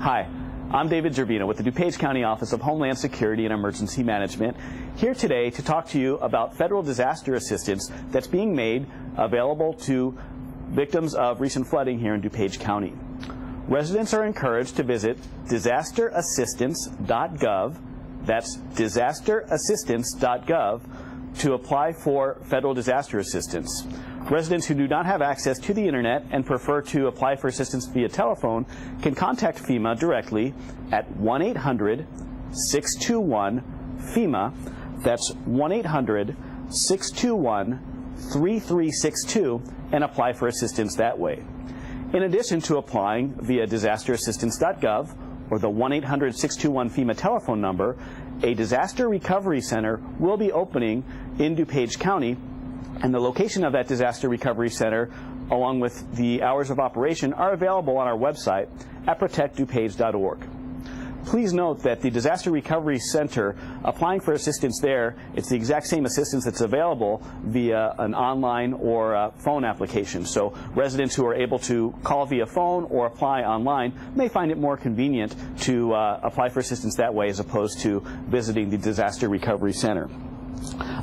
Hi, I'm David Gervino with the DuPage County Office of Homeland Security and Emergency Management, here today to talk to you about federal disaster assistance that's being made available to victims of recent flooding here in DuPage County. Residents are encouraged to visit disasterassistance.gov, that's disasterassistance.gov, to apply for federal disaster assistance. Residents who do not have access to the internet and prefer to apply for assistance via telephone can contact FEMA directly at 1-800-621-FEMA. That's 1-800-621-3362 and apply for assistance that way. In addition to applying via disasterassistance.gov or the 1-800-621-FEMA telephone number, a disaster recovery center will be opening in DuPage County, and the location of that disaster recovery center, along with the hours of operation, are available on our website at protectdupage.org. Please note that the Disaster Recovery Center, applying for assistance there, it's the exact same assistance that's available via an online or phone application. So residents who are able to call via phone or apply online may find it more convenient to apply for assistance that way as opposed to visiting the Disaster Recovery Center.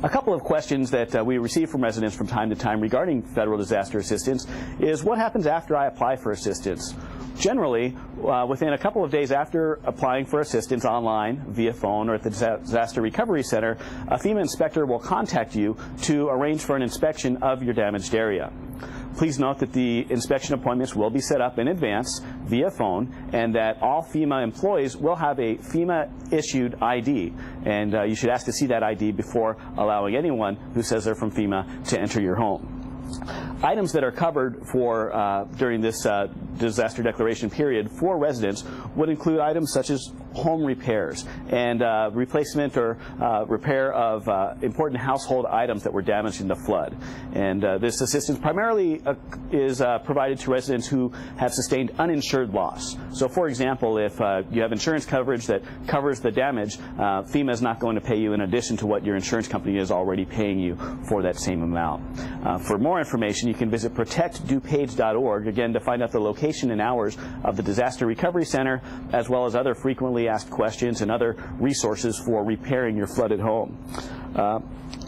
A couple of questions that we receive from residents from time to time regarding federal disaster assistance is, what happens after I apply for assistance? Generally, within a couple of days after applying for assistance online, via phone, or at the Disaster Recovery Center, a FEMA inspector will contact you to arrange for an inspection of your damaged area. Please note that the inspection appointments will be set up in advance via phone, and that all FEMA employees will have a FEMA-issued ID, and you should ask to see that ID before allowing anyone who says they're from FEMA to enter your home. Items that are covered for during this disaster declaration period for residents would include items such as home repairs and replacement or repair of important household items that were damaged in the flood. And this assistance primarily is provided to residents who have sustained uninsured loss. So, for example, if you have insurance coverage that covers the damage, FEMA is not going to pay you in addition to what your insurance company is already paying you for that same amount. For more information, you can visit protectdupage.org, again, to find out the location and hours of the Disaster Recovery Center, as well as other frequently asked questions and other resources for repairing your flooded home. A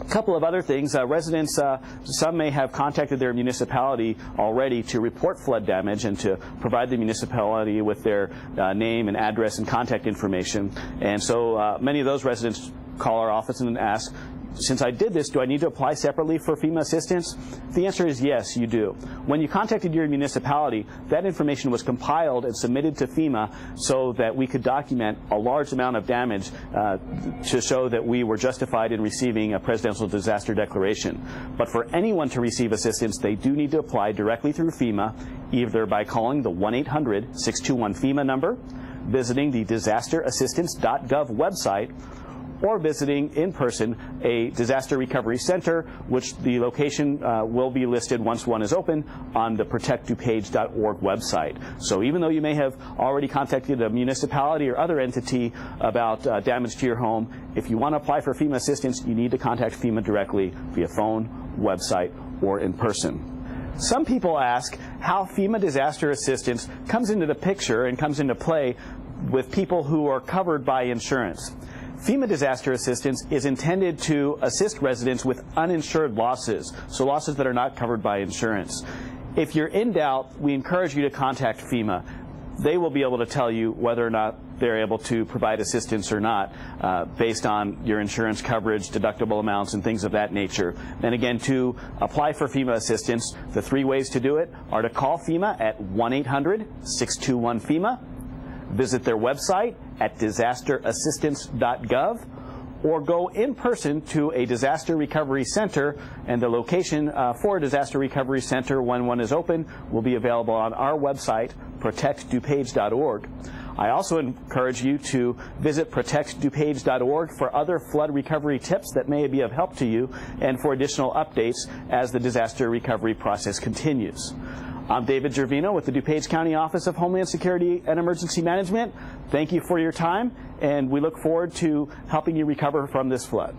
couple of other things. Residents, some may have contacted their municipality already to report flood damage and to provide the municipality with their name and address and contact information. And so many of those residents call our office and ask, since I did this, do I need to apply separately for FEMA assistance? The answer is yes, you do. When you contacted your municipality, that information was compiled and submitted to FEMA so that we could document a large amount of damage to show that we were justified in receiving a presidential disaster declaration. But for anyone to receive assistance, they do need to apply directly through FEMA, either by calling the 1-800-621-FEMA number, visiting the disasterassistance.gov website, or visiting in person a disaster recovery center, which the location will be listed once one is open on the protectdupage.org website. So even though you may have already contacted a municipality or other entity about damage to your home, if you want to apply for FEMA assistance, you need to contact FEMA directly via phone, website, or in person. Some people ask how FEMA disaster assistance comes into the picture and comes into play with people who are covered by insurance. FEMA disaster assistance is intended to assist residents with uninsured losses, so losses that are not covered by insurance. If you're in doubt, we encourage you to contact FEMA. They will be able to tell you whether or not they're able to provide assistance or not based on your insurance coverage, deductible amounts, and things of that nature. And again, to apply for FEMA assistance, the three ways to do it are to call FEMA at 1-800-621-FEMA, visit their website at disasterassistance.gov, or go in person to a disaster recovery center, and the location for a disaster recovery center when one is open will be available on our website, protectdupage.org. I also encourage you to visit protectdupage.org for other flood recovery tips that may be of help to you and for additional updates as the disaster recovery process continues. I'm David Gervino with the DuPage County Office of Homeland Security and Emergency Management. Thank you for your time, and we look forward to helping you recover from this flood.